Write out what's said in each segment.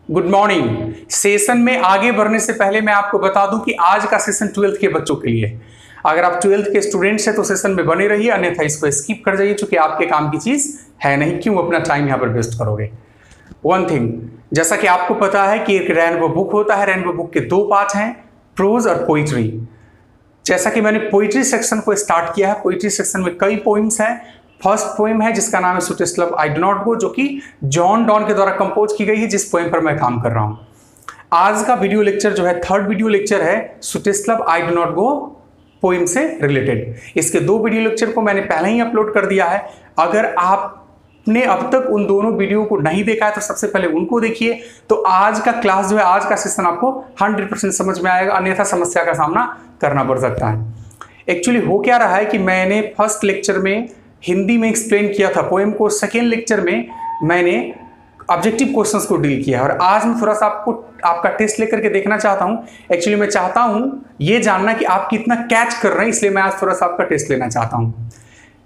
Good morning. Session में आगे बढ़ने से पहले मैं आपको बता दूं कि आज का सेशन 12th के बच्चों के लिए। अगर आप 12th के स्टूडेंट्स हैं तो सेशन में बने रहिए, अन्यथा इसको स्किप कर जाइए, क्योंकि आपके काम की चीज है नहीं। क्यों अपना टाइम यहाँ पर वेस्ट करोगे। वन थिंग, जैसा कि आपको पता है कि एक रेनबो बुक होता है। रेनबो बुक के दो पार्ट हैं, प्रोज और पोइट्री। जैसा कि मैंने पोइट्री सेक्शन को स्टार्ट किया है, पोइट्री सेक्शन में कई पोइम्स हैं। फर्स्ट पोइम है जिसका नाम है सुटेस्ट love I do not go, जो कि जॉन डॉन के द्वारा कंपोज की गई है, जिस पोइम पर मैं काम कर रहा हूं। आज का वीडियो लेक्चर जो है, थर्ड वीडियो लेक्चर है सुटेस्ट love I do not go poem से रिलेटेड। इसके दो वीडियो लेक्चर को मैंने पहले ही अपलोड कर दिया है। अगर आपने अब तक उन दोनों वीडियो को नहीं देखा है तो सबसे पहले उनको देखिए, तो आज का क्लास जो है, आज का सेशन आपको 100% समझ में आएगा, अन्यथा समस्या का सामना करना पड़ सकता है। एक्चुअली हो क्या रहा है कि मैंने फर्स्ट लेक्चर में हिंदी में एक्सप्लेन किया था पोएम को, सेकेंड लेक्चर में मैंने ऑब्जेक्टिव क्वेश्चंस को डील किया है, और आज मैं थोड़ा सा आपका टेस्ट लेकर के देखना चाहता हूं। एक्चुअली मैं चाहता हूं ये जानना कि आप कितना कैच कर रहे हैं, इसलिए मैं आज थोड़ा सा आपका टेस्ट लेना चाहता हूं।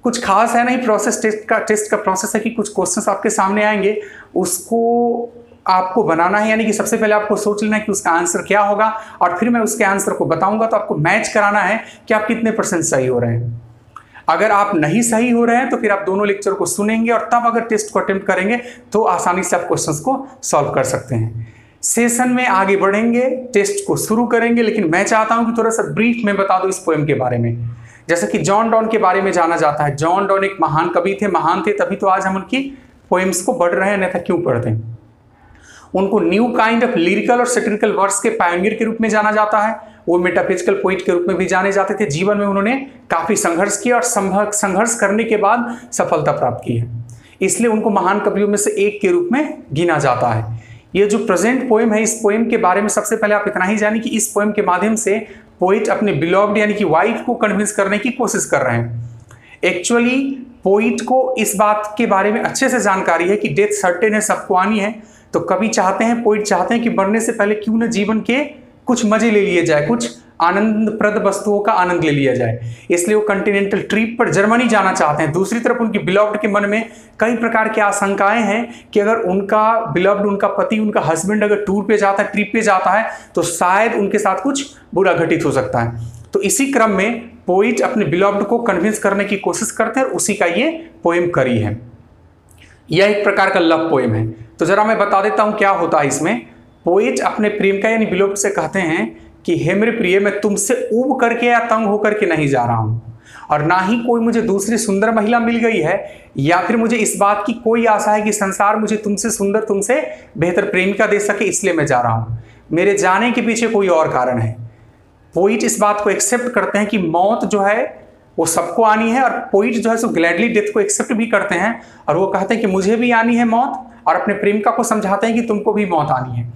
कुछ खास है नहीं प्रोसेस, टेस्ट का प्रोसेस है कि कुछ क्वेश्चंस आपके सामने आएंगे, उसको आपको बनाना है, यानी कि सबसे पहले आपको सोच लेना है कि उसका आंसर क्या होगा, और फिर मैं उसके आंसर को बताऊंगा, तो आपको मैच कराना है कि आप कितने % सही हो रहे हैं। अगर आप नहीं सही हो रहे हैं तो फिर आप दोनों लेक्चर को सुनेंगे, और तब अगर टेस्ट को अटेम्प्ट करेंगे तो आसानी से आप क्वेश्चंस को सॉल्व कर सकते हैं। सेशन में आगे बढ़ेंगे, टेस्ट को शुरू करेंगे, लेकिन मैं चाहता हूं कि थोड़ा सा ब्रीफ में बता दो इस पोएम के बारे में। जैसा कि जॉन डॉन के बारे में जाना जाता है, जॉन डॉन एक महान कवि थे, महान थे तभी तो आज हम उनकी पोएम्स को पढ़ रहे हैं, अन्यथा क्यों पढ़ते हैं। उनको न्यू काइंड ऑफ लिरिकल और सेटिरिकल वर्ड्स के पायनियर के रूप में जाना जाता है। वो मेटाफिजिकल पोइट के रूप में भी जाने जाते थे। जीवन में उन्होंने काफी संघर्ष किया और संघर्ष करने के बाद सफलता प्राप्त की है, इसलिए उनको महान कवियों में से एक के रूप में गिना जाता है। ये जो प्रेजेंट पोएम है, इस पोएम के बारे में सबसे पहले आप इतना ही जानिए कि इस पोएम के माध्यम से पोइट अपने बिलॉव्ड यानी कि वाइफ को कन्विंस करने की कोशिश कर रहे हैं। एक्चुअली पोइट को इस बात के बारे में अच्छे से जानकारी है कि डेथ सर्टेन है, सबको आनी है, तो कवि चाहते हैं, पोइट चाहते हैं कि मरने से पहले क्यों न जीवन के कुछ मजे ले लिए जाए, कुछ आनंदप्रद वस्तुओं का आनंद ले लिया जाए। इसलिए वो कॉन्टिनेंटल ट्रिप पर जर्मनी जाना चाहते हैं। दूसरी तरफ उनकी बिलव्ड के मन में कई प्रकार की आशंकाएं हैं कि अगर उनका बिलव्ड, उनका पति, उनका हस्बैंड अगर टूर पे जाता है, ट्रिप पे जाता है, तो शायद उनके साथ कुछ बुरा घटित हो सकता है। तो इसी क्रम में पोइट अपने बिलव्ड को कन्विंस करने की कोशिश करते हैं, और उसी का ये पोएम करी है। यह एक प्रकार का लव पोएम है। तो जरा मैं बता देता हूं क्या होता है इसमें। पोइट अपने प्रेमिका यानी बिलोव्ड से कहते हैं कि हे मेरे प्रिय, मैं तुमसे ऊब करके या तंग होकर के नहीं जा रहा हूं, और ना ही कोई मुझे दूसरी सुंदर महिला मिल गई है, या फिर मुझे इस बात की कोई आशा है कि संसार मुझे तुमसे सुंदर, तुमसे बेहतर प्रेमिका दे सके, इसलिए मैं जा रहा हूं। मेरे जाने के पीछे कोई और कारण है। पोइट इस बात को एक्सेप्ट करते हैं कि मौत जो है वो सबको आनी है, और पोइट जो है सो ग्लैडली डेथ को एक्सेप्ट भी करते हैं, और वो कहते हैं कि मुझे भी आनी है मौत, और अपने प्रेमिका को समझाते हैं कि तुमको भी मौत आनी है।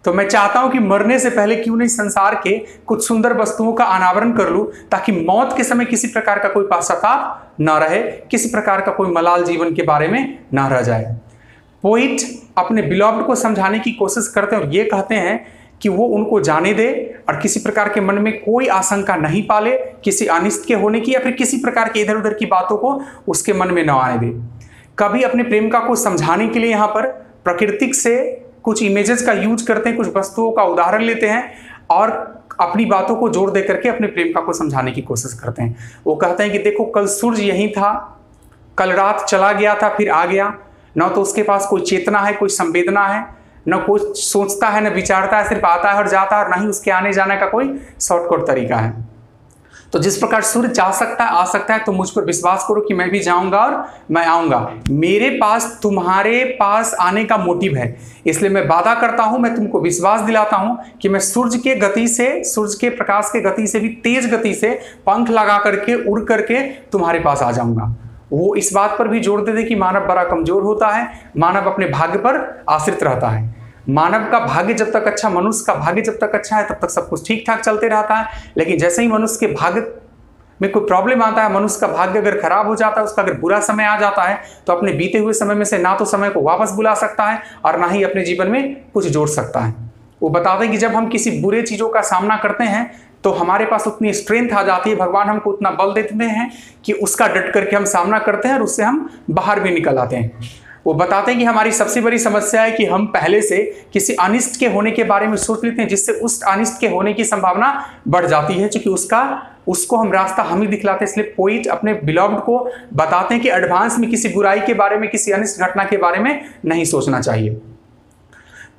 तो मैं चाहता हूं कि मरने से पहले क्यों नहीं संसार के कुछ सुंदर वस्तुओं का अनावरण कर लूं, ताकि मौत के समय किसी प्रकार का कोई पश्चाताप न रहे, किसी प्रकार का कोई मलाल जीवन के बारे में न रह जाए। पोइट अपने बिलव्ड को समझाने की कोशिश करते हैं, और ये कहते हैं कि वो उनको जाने दे, और किसी प्रकार के मन में कोई आशंका नहीं पाले किसी अनिष्ट के होने की, या फिर किसी प्रकार के इधर उधर की बातों को उसके मन में न आने दे। कभी अपने प्रेमिका को समझाने के लिए यहाँ पर प्राकृतिक से कुछ इमेजेस का यूज करते हैं, कुछ वस्तुओं का उदाहरण लेते हैं, और अपनी बातों को जोर दे करके अपने प्रेमिका को समझाने की कोशिश करते हैं। वो कहते हैं कि देखो, कल सूर्य यहीं था, कल रात चला गया था, फिर आ गया, न तो उसके पास कोई चेतना है, कोई संवेदना है, न कोई सोचता है, न विचारता है, सिर्फ आता है और जाता है, और न ही उसके आने जाने का कोई शॉर्टकट तरीका है। तो जिस प्रकार सूर्य जा सकता है, आ सकता है, तो मुझ पर विश्वास करो कि मैं भी जाऊंगा और मैं आऊंगा। मेरे पास तुम्हारे पास आने का मोटिव है, इसलिए मैं वादा करता हूं, मैं तुमको विश्वास दिलाता हूं कि मैं सूर्य के गति से, सूर्य के प्रकाश के गति से भी तेज गति से पंख लगा करके, उड़ करके तुम्हारे पास आ जाऊंगा। वो इस बात पर भी जोर देते कि मानव बड़ा कमजोर होता है, मानव अपने भाग्य पर आश्रित रहता है। मानव का भाग्य जब तक अच्छा, मनुष्य का भाग्य जब तक अच्छा है, तब तक सब कुछ ठीक ठाक चलते रहता है। लेकिन जैसे ही मनुष्य के भाग्य में कोई प्रॉब्लम आता है, मनुष्य का भाग्य अगर खराब हो जाता है, उसका अगर बुरा समय आ जाता है, तो अपने बीते हुए समय में से ना तो समय को वापस बुला सकता है, और ना ही अपने जीवन में कुछ जोड़ सकता है। वो बताते हैं कि जब हम किसी बुरे चीजों का सामना करते हैं, तो हमारे पास उतनी स्ट्रेंथ आ जाती है, भगवान हमको उतना बल देते हैं कि उसका डट करके हम सामना करते हैं, और उससे हम बाहर भी निकल आते हैं। वो बताते हैं कि हमारी सबसे बड़ी समस्या है कि हम पहले से किसी अनिष्ट के होने के बारे में सोच लेते हैं, जिससे उस अनिष्ट के होने की संभावना बढ़ जाती है, क्योंकि उसको हम रास्ता हम ही दिखलाते हैं। इसलिए पोइट अपने बिलॉव्ड को बताते हैं कि एडवांस में किसी बुराई के बारे में, किसी अनिष्ट घटना के बारे में नहीं सोचना चाहिए।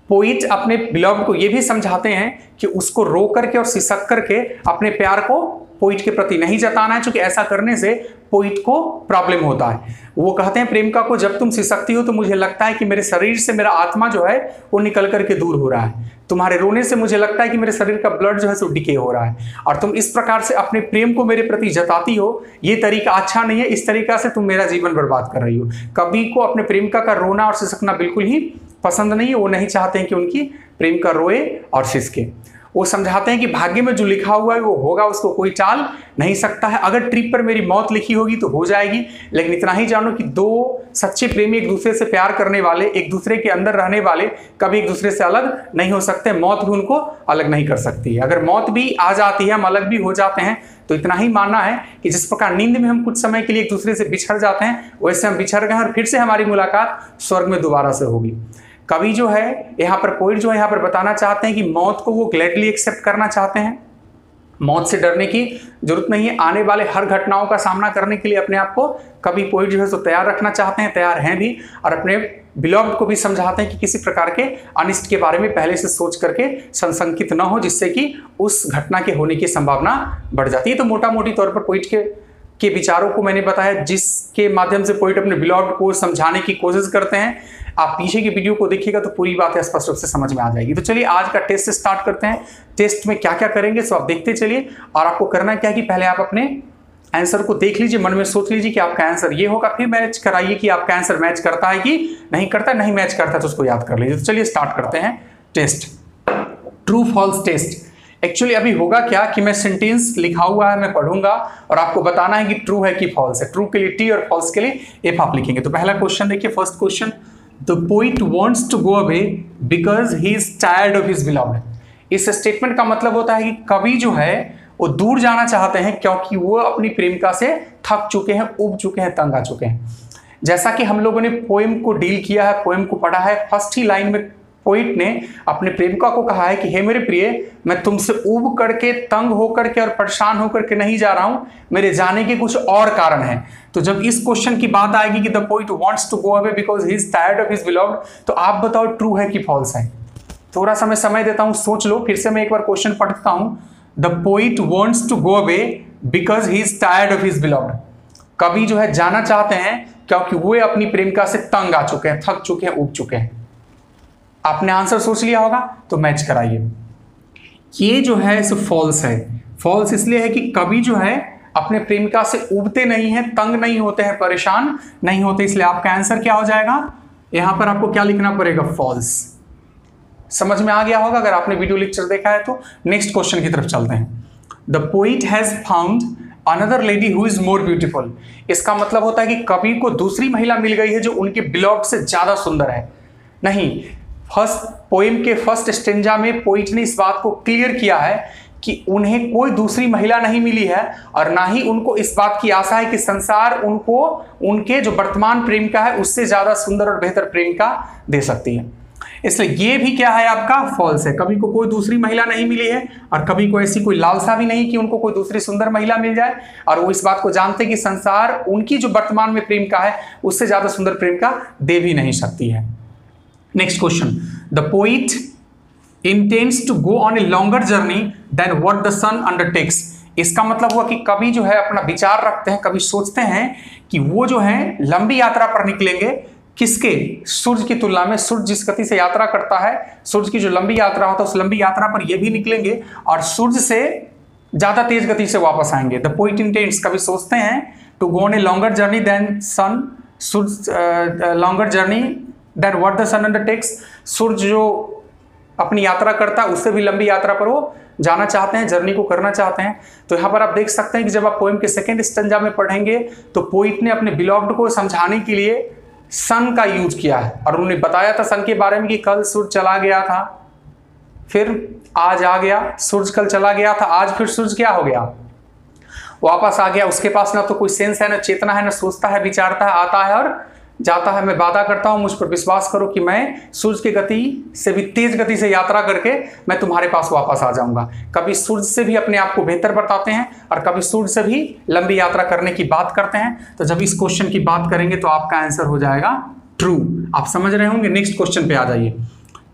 पोइट अपने बिलॉव्ड को यह भी समझाते हैं कि उसको रो करके और सिसक करके अपने प्यार को पोइट के प्रति नहीं जताना है, क्योंकि ऐसा करने से पोइट को प्रॉब्लम होता है। वो कहते हैं प्रेमिका को, जब तुम सिसकती हो तो मुझे लगता है कि मेरे शरीर से मेरा आत्मा जो है वो निकल करके दूर हो रहा है। तुम्हारे रोने से मुझे लगता है कि मेरे शरीर का ब्लड जो है सो डिके हो रहा है, और तुम इस प्रकार से अपने प्रेम को मेरे प्रति जताती हो, ये तरीका अच्छा नहीं है। इस तरीका से तुम मेरा जीवन बर्बाद कर रही हो। कवि को अपने प्रेमिका का रोना और सिसकना बिल्कुल ही पसंद नहीं है। वो नहीं चाहते हैं कि उनकी प्रेमिका रोए और सिसके। वो समझाते हैं कि भाग्य में जो लिखा हुआ है वो होगा, उसको कोई टाल नहीं सकता है। अगर ट्रिप पर मेरी मौत लिखी होगी तो हो जाएगी, लेकिन इतना ही जानो कि दो सच्चे प्रेमी एक दूसरे से प्यार करने वाले, एक दूसरे के अंदर रहने वाले कभी एक दूसरे से अलग नहीं हो सकते। मौत भी उनको अलग नहीं कर सकती है। अगर मौत भी आ जाती है, हम अलग भी हो जाते हैं, तो इतना ही मानना है कि जिस प्रकार नींद में हम कुछ समय के लिए एक दूसरे से बिछड़ जाते हैं, वैसे हम बिछड़ गए और फिर से हमारी मुलाकात स्वर्ग में दोबारा से होगी। कवि जो है यहाँ पर, पोइट जो है यहाँ पर बताना चाहते हैं कि मौत को वो ग्लैडली एक्सेप्ट करना चाहते हैं। मौत से डरने की जरूरत नहीं है। आने वाले हर घटनाओं का सामना करने के लिए अपने आप को कवि पोइट जो है तो तैयार रखना चाहते हैं, तैयार हैं भी, और अपने बिलॉव्ड को भी समझाते हैं कि किसी प्रकार के अनिष्ट के बारे में पहले से सोच करके संशंकित न हो, जिससे कि उस घटना के होने की संभावना बढ़ जाती है। तो मोटा मोटी तौर पर पोइट के विचारों को मैंने बताया, जिसके माध्यम से पोइट अपने बिलॉव्ड को समझाने की कोशिश करते हैं। आप पीछे की वीडियो को देखिएगा तो पूरी बातें स्पष्ट रूप से समझ में आ जाएगी। तो चलिए आज का टेस्ट स्टार्ट करते हैं। टेस्ट में क्या क्या करेंगे सो आप देखते चलिए। और आपको करना क्या है कि पहले आप अपने आंसर को देख लीजिए, मन में सोच लीजिए कि आपका आंसर ये होगा, फिर मैच कराइए कि आपका आंसर मैच करता है कि नहीं करता। नहीं मैच करता तो उसको याद कर लीजिए। तो चलिए स्टार्ट करते हैं test. True false test. Actually अभी होगा क्या कि मैं सेंटेंस लिखा हुआ है, मैं पढ़ूंगा और आपको बताना है कि ट्रू है कि फॉल्स है। ट्रू के लिए टी और फॉल्स के लिए एफ आप लिखेंगे। तो पहला क्वेश्चन देखिए, first question, the poet wants to go away because he is tired of his beloved. इस स्टेटमेंट का मतलब होता है कि कवि जो है वो दूर जाना चाहते हैं क्योंकि वो अपनी प्रेमिका से थक चुके हैं, उब चुके हैं, तंग आ चुके हैं। जैसा कि हम लोगों ने पोएम को डील किया है, पोएम को पढ़ा है, फर्स्ट ही लाइन में पोइट ने अपने प्रेमिका को कहा है कि हे मेरे प्रिय, मैं तुमसे ऊब करके, तंग होकर के और परेशान होकर के नहीं जा रहा हूं, मेरे जाने के कुछ और कारण हैं। तो जब इस क्वेश्चन की बात आएगी कि the poet wants to go away because he is tired of his beloved, तो आप बताओ ट्रू है कि फॉल्स है। थोड़ा सा मैं समय देता हूं, सोच लो। फिर से मैं एक बार क्वेश्चन पढ़ता हूं। The poet wants to go away because he is tired of his beloved. कवि जो है जाना चाहते हैं क्योंकि वो अपनी प्रेमिका से तंग आ चुके हैं, थक चुके हैं, उब चुके हैं। आपने आंसर सोच लिया होगा तो मैच कराइए। ये जो है सो फॉल्स है। फॉल्स इसलिए है कि कवि जो है अपने प्रेमिका से उबते नहीं है, तंग नहीं होते हैं, परेशान नहीं होते, इसलिए आपका आंसर क्या हो जाएगा? यहां पर आपको क्या लिखना पड़ेगा? फॉल्स। समझ में आ गया होगा अगर आपने वीडियो लेक्चर देखा है तो। नेक्स्ट क्वेश्चन की तरफ चलते हैं। The poet has found another lady who is more beautiful. इसका मतलब होता है कि कवि को दूसरी महिला मिल गई है जो उनके बिलॉव्ड से ज्यादा सुंदर है। नहीं, फर्स्ट पोएम के फर्स्ट स्टेंजा में पोइट ने इस बात को क्लियर किया है कि उन्हें कोई दूसरी महिला नहीं मिली है, और ना ही उनको इस बात की आशा है कि संसार उनको उनके जो वर्तमान प्रेमिका है उससे ज्यादा सुंदर और बेहतर प्रेमिका दे सकती है। इसलिए ये भी क्या है आपका? फॉल्स है। कवि को कोई दूसरी महिला नहीं मिली है और कवि को ऐसी कोई लालसा भी नहीं कि उनको कोई दूसरी सुंदर महिला मिल जाए, और वो इस बात को जानते कि संसार उनकी जो वर्तमान में प्रेमिका है उससे ज्यादा सुंदर प्रेमिका दे भी नहीं सकती है। Next question, the poet intends to go on a longer journey than what the sun undertakes. इसका मतलब हुआ कि कवि जो है अपना विचार रखते हैं, कवि सोचते हैं कि वो जो है लंबी यात्रा पर निकलेंगे। किसके? सूर्य की तुलना में। सूर्य जिस गति से यात्रा करता है, सूर्य की जो लंबी यात्रा होता है उस लंबी यात्रा पर ये भी निकलेंगे और सूर्य से ज्यादा तेज गति से वापस आएंगे। द पोइट इंटेंड्स, कवि सोचते हैं, to go on a longer journey than sun, सूर्य longer journey than what the sun undertakes. सूर्य जो अपनी यात्रा करता है उससे भी लंबी यात्रा पर वो जाना चाहते हैं, जर्नी को करना चाहते हैं। तो यहाँ पर आप देख सकते हैं कि जब आप पोएम के सेकेंड स्टेंजा में पढ़ेंगे तो पोइट ने अपने बिलॉव्ड को समझाने के लिए सन का यूज किया है, और उन्होंने बताया था सन के बारे में कि कल सूर्य चला गया था, फिर आज आ गया। सूर्य कल चला गया था, आज फिर सूर्य क्या हो गया? वापस आ गया। उसके पास ना तो कोई सेंस है, ना चेतना है, ना सोचता है, विचारता है, आता है और जाता है, मैं वादा करता हूं, मुझ पर विश्वास करो कि मैं सूरज की गति से भी तेज गति से यात्रा करके मैं तुम्हारे पास वापस आ जाऊंगा। कभी सूरज से भी अपने आप को बेहतर बताते हैं और कभी सूरज से भी लंबी यात्रा करने की बात करते हैं। तो जब इस क्वेश्चन की बात करेंगे तो आपका आंसर हो जाएगा ट्रू। आप समझ रहे होंगे। नेक्स्ट क्वेश्चन पे आ जाइए।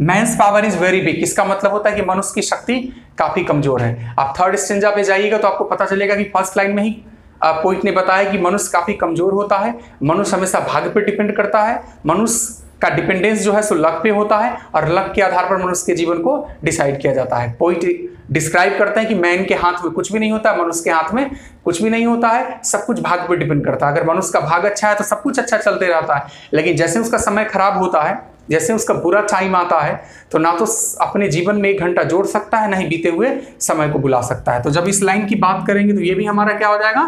Man's power is very big, इसका मतलब होता है कि मनुष्य की शक्ति काफी कमजोर है। आप थर्ड स्टेंजा पे जाइएगा तो आपको पता चलेगा कि फर्स्ट लाइन में ही पोइट ने बताया कि मनुष्य काफी कमजोर होता है, मनुष्य हमेशा भाग्य पे डिपेंड करता है, मनुष्य का डिपेंडेंस जो है सो लक पे होता है और लक के आधार पर मनुष्य के जीवन को डिसाइड किया जाता है। पोइट डिस्क्राइब करते हैं कि मैन के हाथ में कुछ भी नहीं होता है, मनुष्य के हाथ में कुछ भी नहीं होता है, सब कुछ भाग्य पे डिपेंड करता है। अगर मनुष्य का भाग्य अच्छा है तो सब कुछ अच्छा चलते रहता है, लेकिन जैसे उसका समय खराब होता है, जैसे उसका बुरा टाइम आता है, तो ना तो अपने जीवन में 1 घंटा जोड़ सकता है, ना ही बीते हुए समय को बुला सकता है। तो जब इस लाइन की बात करेंगे तो ये भी हमारा क्या हो जाएगा,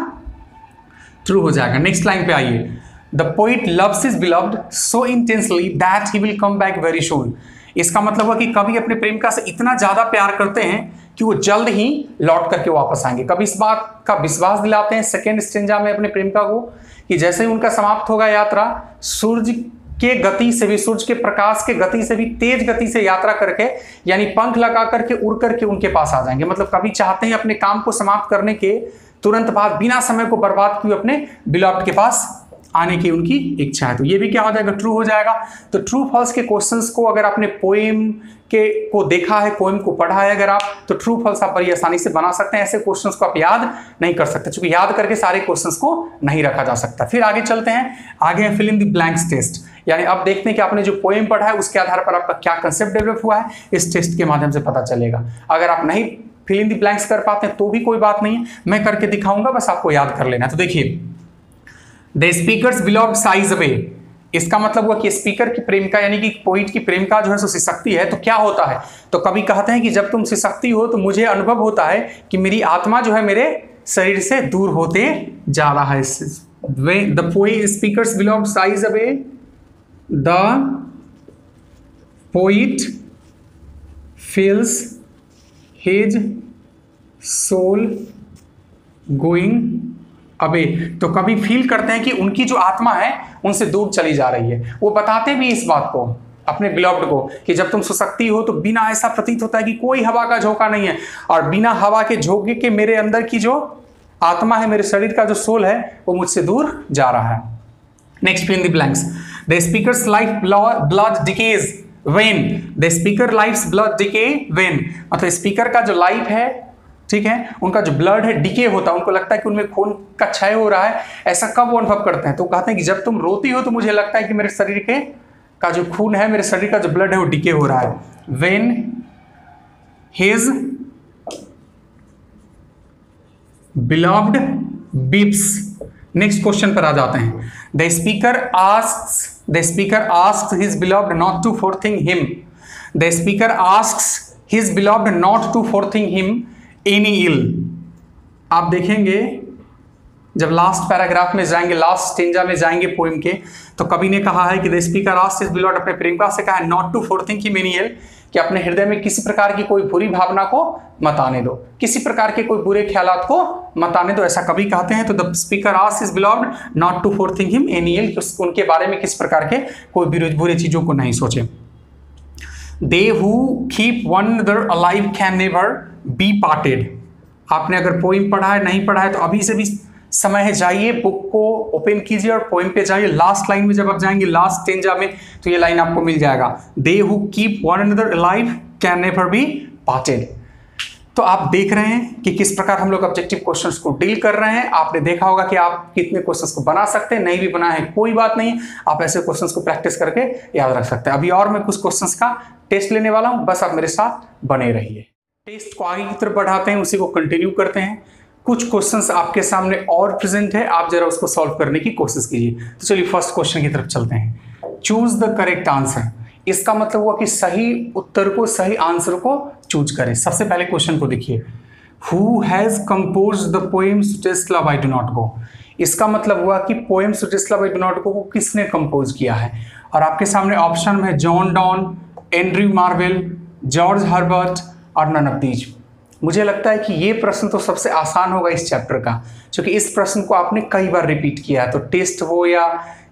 ट्रू हो जाएगा। नेक्स्ट लाइन पे आइए। The poet loves his beloved so intensely that he will come back very soon. इसका मतलब हुआ कि कवि अपने प्रेमिका से इतना ज्यादा प्यार करते हैं कि वो जल्द ही लौट करके वापस आएंगे। कभी इस बात का विश्वास दिलाते हैं सेकेंड स्टेंजा में अपने प्रेमिका को कि जैसे ही उनका समाप्त होगा यात्रा, सूर्य के गति से भी, सूर्य के प्रकाश के गति से भी तेज गति से यात्रा करके, यानी पंख लगा करके उड़ करके उनके पास आ जाएंगे। मतलब कभी चाहते हैं अपने काम को समाप्त करने के तुरंत बाद बिना समय को बर्बाद किए अपने बिलव्ड के पास आने की उनकी इच्छा है। तो ये भी क्या हो जाएगा, ट्रू हो जाएगा। तो ट्रू फॉल्स के क्वेश्चंस को अगर आपने पोएम को देखा है, पोएम को पढ़ा है अगर आप, तो ट्रू फॉल्स आप बड़ी आसानी से बना सकते हैं। ऐसे क्वेश्चंस को आप याद नहीं कर सकते, क्योंकि याद करके सारे क्वेश्चंस को नहीं रखा जा सकता। फिर आगे चलते हैं, आगे है fill in the blanks test. यानी अब देखते हैं कि आपने जो पोएम पढ़ा है उसके आधार पर आपका क्या कंसेप्ट डेवलप हुआ है, इस टेस्ट के माध्यम से पता चलेगा। अगर आप नहीं फिल इन द ब्लैंक्स कर पाते हैं तो भी कोई बात नहीं है, मैं करके दिखाऊंगा, बस आपको याद कर लेना है। तो देखिए, the speakers beloved sighs away, इसका मतलब हुआ कि स्पीकर की प्रेमिका यानी कि पोइट की प्रेमिका जो है सो सिसकती है। तो क्या होता है, तो कभी कहते हैं कि जब तुम सिसकती हो तो मुझे अनुभव होता है कि मेरी आत्मा जो है मेरे शरीर से दूर होते जा रहा है। The poet speaker's beloved sighs away, the poet feels his soul going away. तो कभी फील करते हैं कि उनकी जो आत्मा है उनसे दूर चली जा रही है। वो बताते भी इस बात को अपने बिलव्ड को कि जब तुम सुसकती हो तो बिना, ऐसा प्रतीत होता है कि कोई हवा का झोंका नहीं है, और बिना हवा के झोंके के मेरे अंदर की जो आत्मा है, मेरे शरीर का जो सोल है, वो मुझसे दूर जा रहा है। Next, fill in the blanks. The speaker's life blood decays when, the speaker life's blood decay when, मतलब स्पीकर का जो लाइफ है, ठीक है, उनका जो ब्लड है डिके होता है, उनको लगता है कि उनमें खून का क्षय हो रहा है। ऐसा कब वो अनुभव करते हैं, तो कहते हैं कि जब तुम रोती हो तो मुझे लगता है कि मेरे शरीर के का जो खून है, मेरे शरीर का जो ब्लड है वो डिके हो रहा है। When his beloved weeps. Next question पर आ जाते हैं। The speaker asks his beloved not to forethink him, the speaker asks his beloved not to forethink him any ill. आप देखेंगे जब लास्ट पैराग्राफ में जाएंगे, लास्ट स्टेंजा में जाएंगे पोएम के, तो कवि ने कहा है कि the speaker asked his beloved, अपने प्रेमिका से कहा है not to forethink him any इल, कि अपने हृदय में किसी प्रकार की कोई बुरी भावना को मत आने दो, किसी प्रकार के कोई बुरे ख्यालात को मत आने दो, ऐसा कवि कहते हैं। तो the speaker asked his beloved not to forethink him any ill, उनके बारे में किस प्रकार के कोई बुरे चीजों को नहीं सोचे। They who keep one another alive can never be parted। आपने अगर पोइम पढ़ा है, नहीं पढ़ा है, तो अभी से भी समय है, जाइए बुक को ओपन कीजिए और पोइम पे जाइए। लास्ट लाइन में जब आप जाएंगे, लास्ट स्टेंजा में, तो ये लाइन आपको मिल जाएगा, They who keep one another alive can never be parted। तो आप देख रहे हैं कि किस प्रकार हम लोग ऑब्जेक्टिव क्वेश्चंस को डील कर रहे हैं। आपने देखा होगा कि आप कितने क्वेश्चंस को बना सकते हैं, नहीं भी बना है कोई बात नहीं, आप ऐसे क्वेश्चंस को प्रैक्टिस करके याद रख सकते हैं। अभी और मैं कुछ क्वेश्चंस का टेस्ट लेने वाला हूं, बस आप मेरे साथ बने रहिए। टेस्ट को आगे की तरफ बढ़ाते हैं, उसी को कंटिन्यू करते हैं। कुछ क्वेश्चंस आपके सामने और प्रेजेंट है, आप जरा उसको सॉल्व करने की कोशिश कीजिए। तो चलिए फर्स्ट क्वेश्चन की तरफ चलते हैं। चूज द करेक्ट आंसर, इसका मतलब हुआ कि सही उत्तर को, सही आंसर को चूज करें। सबसे पहले क्वेश्चन को देखिए, who has composed the poem सुटेस्ट love I do not गो। इसका मतलब हुआ कि poem सुटेस्ट love I do not गो को किसने कंपोज किया है, और आपके सामने ऑप्शन में John Donne, Andrew marvel, George Herbert और नन ऑफ दीज। मुझे लगता है कि ये प्रश्न तो सबसे आसान होगा इस चैप्टर का, क्योंकि इस प्रश्न को आपने कई बार रिपीट किया है। तो टेस्ट हो या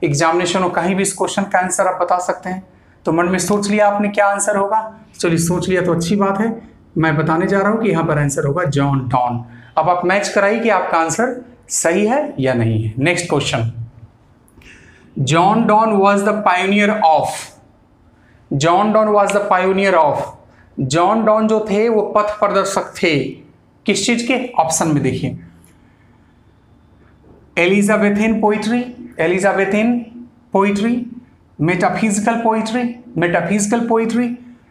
एग्जामिनेशन हो, कहीं भी इस क्वेश्चन का आंसर आप बता सकते हैं। तो मन में सोच लिया आपने क्या आंसर होगा? चलिए सोच लिया तो अच्छी बात है। मैं बताने जा रहा हूं कि यहाँ पर आंसर होगा जॉन डॉन। अब आप मैच कराइए कि आपका आंसर सही है या नहीं है। Next question, John Donne was the pioneer of, John Donne was the pioneer of, John Donne जो थे वो पथ प्रदर्शक थे किस चीज के? ऑप्शन में देखिए, Elizabethan poetry, Elizabethan poetry, metaphysical poetry, metaphysical poetry,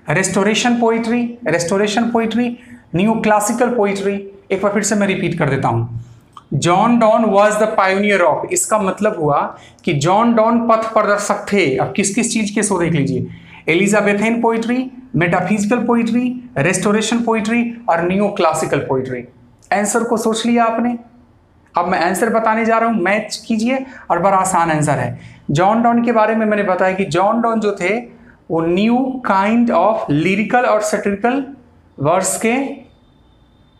restoration poetry, restoration poetry, new classical poetry. एक बार फिर से मैं रिपीट कर देता हूं, John Donne was the pioneer of, इसका मतलब हुआ कि जॉन डॉन पथ प्रदर्शक थे। अब किस किस चीज के, सो देख लीजिए, Elizabethan poetry, metaphysical poetry, restoration poetry और न्यू क्लासिकल पोइट्री। आंसर को सोच लिया आपने? अब मैं आंसर बताने जा रहा हूं, मैच कीजिए, और बड़ा आसान आंसर है। जॉन डॉन के बारे में मैंने बताया कि जॉन डॉन जो थे वो न्यू काइंड ऑफ लिरिकल और सैटिरिकल वर्स के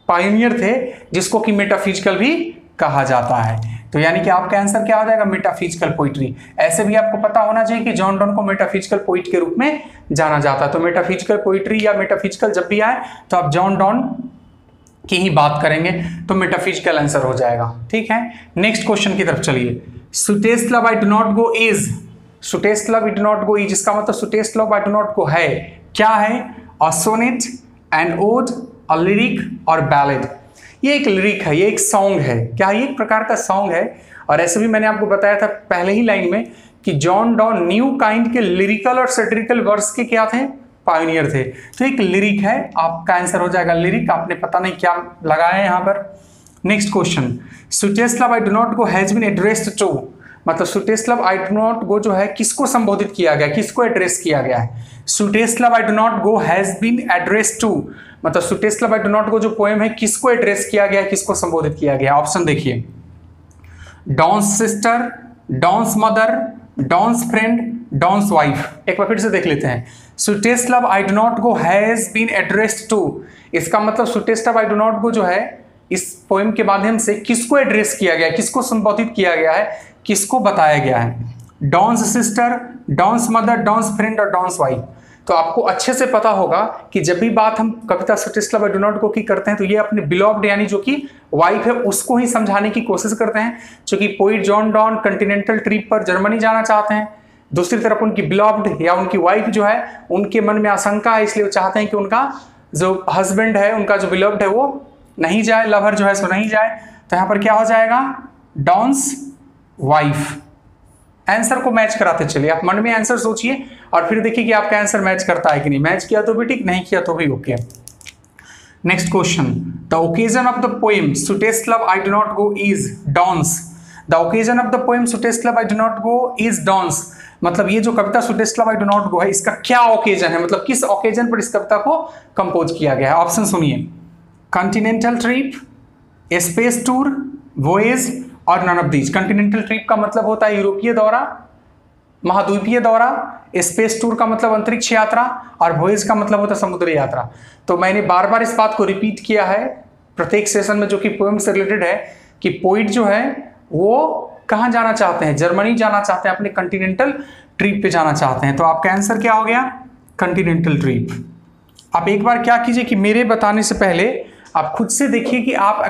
पायोनियर थे, जिसको कि मेटाफिजिकल भी कहा जाता है। तो यानी कि आपका आंसर क्या हो जाएगा? Metaphysical poetry. ऐसे भी आपको पता होना चाहिए कि जॉन डॉन को मेटाफिजिकल पोइट के रूप में जाना जाता है। तो मेटाफिजिकल पोइट्री या मेटाफिजिकल जब भी आए तो आप जॉन डॉन की ही बात करेंगे, तो मेटाफिजिकल आंसर हो जाएगा। ठीक है, नेक्स्ट क्वेश्चन की तरफ चलिए। sweetest love I do not go is, sweetest love I do not go is, जिसका मतलब sweetest love I do not go है, क्या है? a sonnet, an ode, a lyric और ballad। ये एक लिरिक है, ये एक सॉन्ग है। क्या ये एक प्रकार का सॉन्ग है? और ऐसे भी मैंने आपको बताया था पहले ही लाइन में कि जॉन डॉन न्यू काइंड के लिरिकल और सैटिरिकल वर्स के क्या थे? पायोनियर थे। तो एक लिरिक है, आपका आंसर हो जाएगा लिरिक। आपने पता नहीं क्या लगाया है यहाँ पर। Next question, sweetest love I do not go has been addressed to, मतलब sweetest love I do not go जो है किसको संबोधित किया गया, किसको एड्रेस किया गया है? sweetest love I do not go has been addressed to, मतलब sweetest love I do not go जो पोएम है किसको एड्रेस किया गया है, किसको संबोधित किया गया है? ऑप्शन देखिए, Donne's sister, Donne's mother, Donne's friend, Donne's wife. एक बार फिर से देख लेते हैं, sweetest love I do not go has been addressed to, इसका मतलब sweetest love I do not go जो है इस पोएम के माध्यम से किसको एड्रेस किया गया है, किसको संबोधित किया गया है, किसको बताया गया है? Donne's sister, Donne's mother, Donne's friend और डॉन्स वाइफ। तो आपको अच्छे से पता होगा कि जब भी बात हम कविता sweetest love I do not go की करते हैं तो ये अपने बिलोव्ड यानी जो कि वाइफ है उसको ही समझाने की कोशिश करते हैं, क्योंकि poet John Donne Continental trip पर जर्मनी जाना चाहते हैं। दूसरी तरफ उनकी बिलोव्ड या उनकी वाइफ जो है उनके मन में आशंका है, इसलिए वो चाहते हैं कि उनका जो हस्बैंड है, उनका जो बिलोव्ड है वो नहीं जाए, लवर जो है सो नहीं जाए। तो यहां पर क्या हो जाएगा? Donne's wife. आंसर को मैच कराते चलिए, आप मन में आंसर सोचिए और फिर देखिए कि आपका आंसर मैच करता है कि नहीं। मैच किया तो भी ठीक, नहीं किया तो भी okay. Next question, the occasion of the poem sweetest love I do not go is dawns, the occasion of the poem sweetest love I do not go is dawns, मतलब ये जो कविता sweetest love I do not go है इसका क्या occasion है, मतलब किस occasion पर इस कविता को कंपोज किया गया है? ऑप्शन सुनिए, continental trip, space tour, voyage और none of these. Continental trip का मतलब होता है यूरोपीय दौरा, महाद्वीपीय दौरा, स्पेस टूर का मतलब अंतरिक्ष यात्रा और वोएज का मतलब होता है समुद्री यात्रा। तो मैंने बार बार इस बात को रिपीट किया है प्रत्येक सेशन में जो कि पोएम से रिलेटेड है कि पोइट जो है वो कहाँ जाना चाहते हैं? जर्मनी जाना चाहते हैं, अपने कॉन्टिनेंटल ट्रिप पे जाना चाहते हैं। तो आपका आंसर क्या हो गया? Continental trip. आप एक बार क्या कीजिए कि मेरे बताने से पहले आप खुद से देखिए कि आप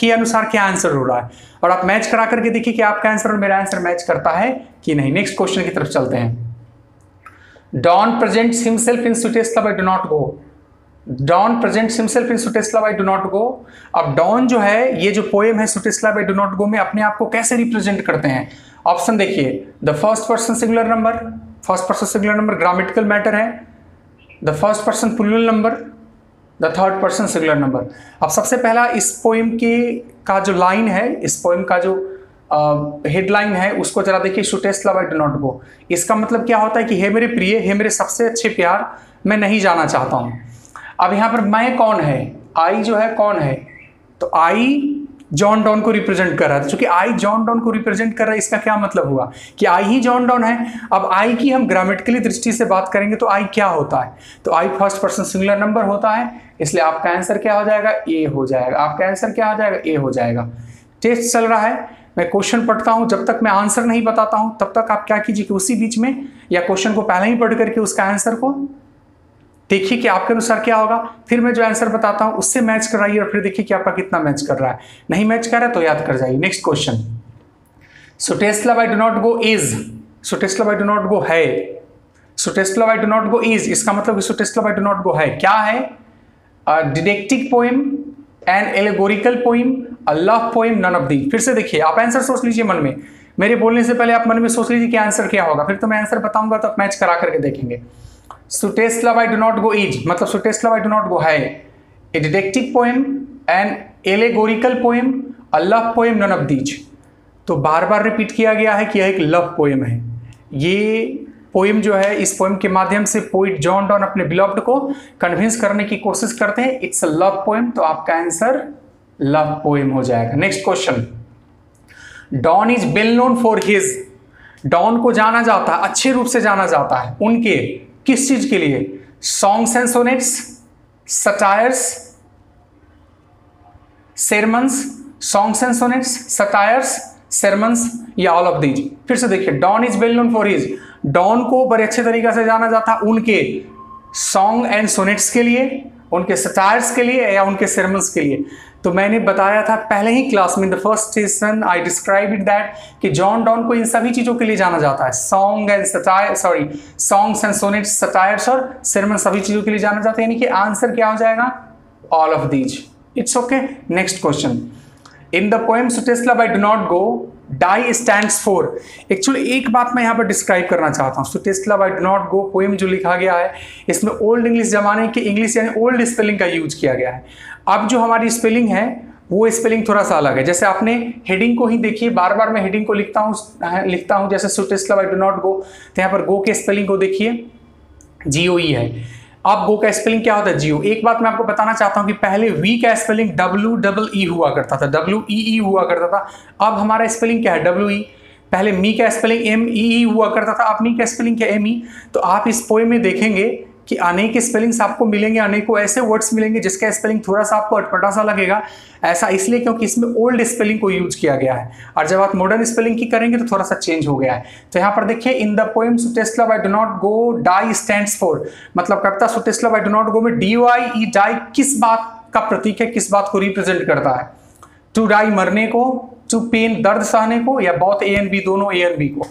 के अनुसार क्या आंसर हो रहा है, और आप मैच करा करके देखिए कि आपका आंसर और मेरा आंसर मैच करता है कि नहीं। नेक्स्ट क्वेश्चन की तरफ चलते हैं। Donne presents himself in sweetest love I do not go, Donne presents himself in sweetest love I do not go। अब डॉन जो है, ये जो पोएम है sweetest love I do not go में अपने आप को कैसे रिप्रेजेंट करते हैं? ऑप्शन देखिए, the first person singular number, first person singular number grammatical matter है, the first person plural number, the third person singular number. अब सबसे पहला इस पोएम के का जो लाइन है, इस पोएम का जो हेडलाइन है उसको जरा देखिए, sweetest love I do not go। इसका मतलब क्या होता है कि हे मेरे प्रिय, हे मेरे सबसे अच्छे प्यार, मैं नहीं जाना चाहता हूँ। अब यहाँ पर मैं कौन है? आई जो है कौन है? तो आई जॉन डॉन को रिप्रेजेंट कर रहा है। चूंकि आई जॉन डॉन को रिप्रेजेंट कर रहा है, इसका क्या मतलब हुआ कि आई ही जॉन डॉन है। अब आई की हम ग्रामेटिकली दृष्टि से बात करेंगे तो आई क्या होता है, तो आई फर्स्ट पर्सन सिंगुलर नंबर होता है, इसलिए आपका आंसर क्या हो जाएगा, ए हो जाएगा। आपका आंसर क्या हो जाएगा, ए हो जाएगा। टेस्ट चल रहा है, मैं क्वेश्चन पढ़ता हूं, जब तक मैं आंसर नहीं बताता हूं तब तक आप क्या कीजिए कि उसी बीच में या क्वेश्चन को पहले ही पढ़ करके उसका आंसर को देखिए कि आपके अनुसार क्या होगा, फिर मैं जो आंसर बताता हूं उससे मैच कराइए और फिर देखिए कि आपका कितना मैच कर रहा है। नहीं मैच कर रहा है तो याद कर जाइए। Next question, so Tesla bye do not go is, so Tesla bye do not go है, so Tesla bye do not go is, इसका मतलब so Tesla bye do not go है क्या है, didactic poem, an allegorical poem, a love poem, none of these. फिर से देखिए, आप आंसर सोच लीजिए मन में, मेरे बोलने से पहले आप मन में सोच लीजिए कि आंसर क्या होगा, फिर तो मैं आंसर बताऊंगा तो आप मैच करा करके देखेंगे। So Tesla bye do not go is मतलब so Tesla bye do not go है, a didactic poem, an allegorical poem, a love poem, none of these. तो बार बार रिपीट किया गया है कि यह एक लव पोएम है। ये पोएम जो है, इस पोएम के माध्यम से पोइट जॉन डॉन अपने बिलव्ड को कन्विंस करने की कोशिश करते हैं, इट्स अ लव पोएम, तो आपका आंसर लव पोएम हो जाएगा। Next question, Donne is well known for his, Donne को जाना जाता है, अच्छे रूप से जाना जाता है उनके किस चीज के लिए, songs and sonnets, satires, sermons, songs and sonnets, satires, sermons या ऑल ऑफ दीज। फिर से देखिए, Donne is well known for his, Donne को बड़े अच्छे तरीके से जाना जाता है उनके सॉन्ग एंड सोनेट्स के लिए, उनके सटायर्स के लिए या उनके सेरमन्स के लिए। तो मैंने बताया था पहले ही क्लास में, in the first session I describe it that कि जॉन डॉन को इन सभी चीजों के लिए जाना जाता है, song and satire, sorry songs and sonnets, satires और सेरमन, सभी चीजों के लिए जाना जाता है, यानी कि आंसर क्या हो जाएगा, all of these. It's okay. Next question, in the poem so Tesla bye do not go, die stands for. Actually एक बात मैं यहाँ पर डिस्क्राइब करना चाहता हूँ, so Tesla bye do not go poem जो लिखा गया है, इसमें ओल्ड इंग्लिश जमाने के इंग्लिश यानी ओल्ड स्पेलिंग का यूज किया गया है। अब जो हमारी स्पेलिंग है वो स्पेलिंग थोड़ा सा अलग है। जैसे आपने हेडिंग को ही देखिए, बार बार मैं हेडिंग को लिखता हूँ जैसे so Tesla bye do not go, तो यहाँ पर गो के स्पेलिंग को देखिए, GOE है। अब गो का स्पेलिंग क्या होता है, GO। एक बात मैं आपको बताना चाहता हूं कि पहले वी का स्पेलिंग WEE हुआ करता था, WEE हुआ करता था। अब हमारा स्पेलिंग क्या है, WE। पहले मी का स्पेलिंग MEE हुआ करता था, अब मी का स्पेलिंग क्या, ME। तो आप इस पोएम में देखेंगे कि अनेक स्पेलिंग्स आपको मिलेंगे, अनेकों ऐसे वर्ड्स मिलेंगे जिसका स्पेलिंग थोड़ा सा आपको अटपटा सा लगेगा। ऐसा इसलिए क्योंकि इसमें ओल्ड स्पेलिंग को यूज किया गया है, और जब आप मॉडर्न स्पेलिंग की करेंगे तो थोड़ा सा चेंज हो गया है। तो यहाँ पर देखिए, in the poem so Tesla bye do not go, die stands for, मतलब करता so Tesla bye do not go में DOIE, डाई किस बात का प्रतीक है, किस बात को रिप्रेजेंट करता है, टू डाई मरने को, टू पेन दर्द सहने को, या बोथ A and B, दोनों A and B को।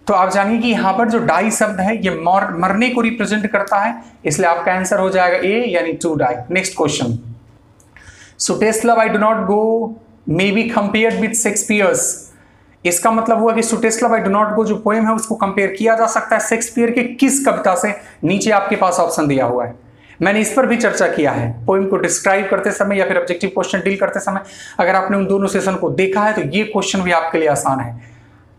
तो आप जानिए कि यहां पर जो डाई शब्द है ये मरने को रिप्रेजेंट करता है, इसलिए आपका आंसर हो जाएगा A यानी to die. Next question, so Tesla bye do not go may be compared with Shakespeare's. इसका मतलब हुआ कि so Tesla bye do not go जो पोएम है उसको कंपेयर किया जा सकता है शेक्सपियर के किस कविता से, नीचे आपके पास ऑप्शन दिया हुआ है। मैंने इस पर भी चर्चा किया है पोएम को डिस्क्राइब करते समय या फिर ऑब्जेक्टिव क्वेश्चन डील करते समय। अगर आपने उन दोनों सेशन को देखा है तो ये क्वेश्चन भी आपके लिए आसान है।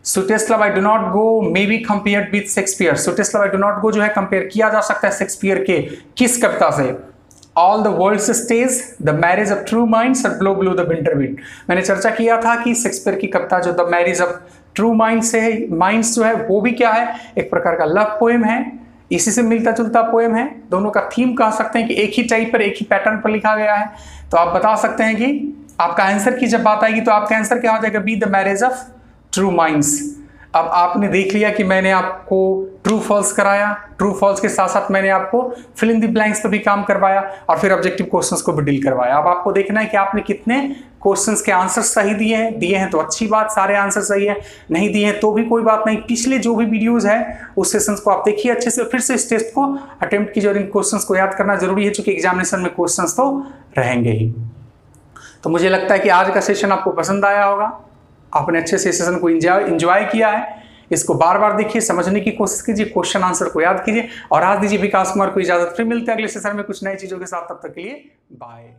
So Tesla bye do not go may be compared with Shakespeare, so Tesla bye do not go जो है कंपेयर किया जा सकता है शेक्सपियर के किस कविता से, all the world's stage, the marriage of true minds और blow blow the winter wind. मैंने चर्चा किया था कि शेक्सपियर की कविता जो the marriage of true minds है, माइंड्स जो है वो भी क्या है, एक प्रकार का लव पोएम है, इसी से मिलता जुलता पोएम है। दोनों का थीम कह सकते हैं कि एक ही टाइप पर, एक ही पैटर्न पर लिखा गया है। तो आप बता सकते हैं कि आपका आंसर की जब बात आएगी तो आपका आंसर क्या हो जाएगा, be the marriage of true minds. अब आपने देख लिया कि मैंने आपको ट्रू फॉल्स कराया, ट्रू फॉल्स के साथ साथ मैंने आपको फिल इन द ब्लैंक्स पर भी काम करवाया और फिर ऑब्जेक्टिव क्वेश्चंस को भी डील करवाया। अब आपको देखना है कि आपने कितने क्वेश्चंस के आंसर सही दिए हैं तो अच्छी बात, सारे आंसर सही है, नहीं दिए हैं तो भी कोई बात नहीं। पिछले जो भी वीडियोस है उस सेशंस को आप देखिए अच्छे से, फिर से इस टेस्ट को अटेम्प्ट कीजिए और इन क्वेश्चंस को याद करना जरूरी है, क्योंकि एग्जामिनेशन में क्वेश्चंस तो रहेंगे ही। तो मुझे लगता है कि आज का सेशन आपको पसंद आया होगा, आपने अच्छे से सेशन को एंजॉय किया है। इसको बार बार देखिए, समझने की कोशिश कीजिए, क्वेश्चन आंसर को याद कीजिए और आज दीजिए विकास कुमार को इजाजत। फिर मिलते हैं अगले सेशन में कुछ नई चीजों के साथ, तब तक के लिए बाय।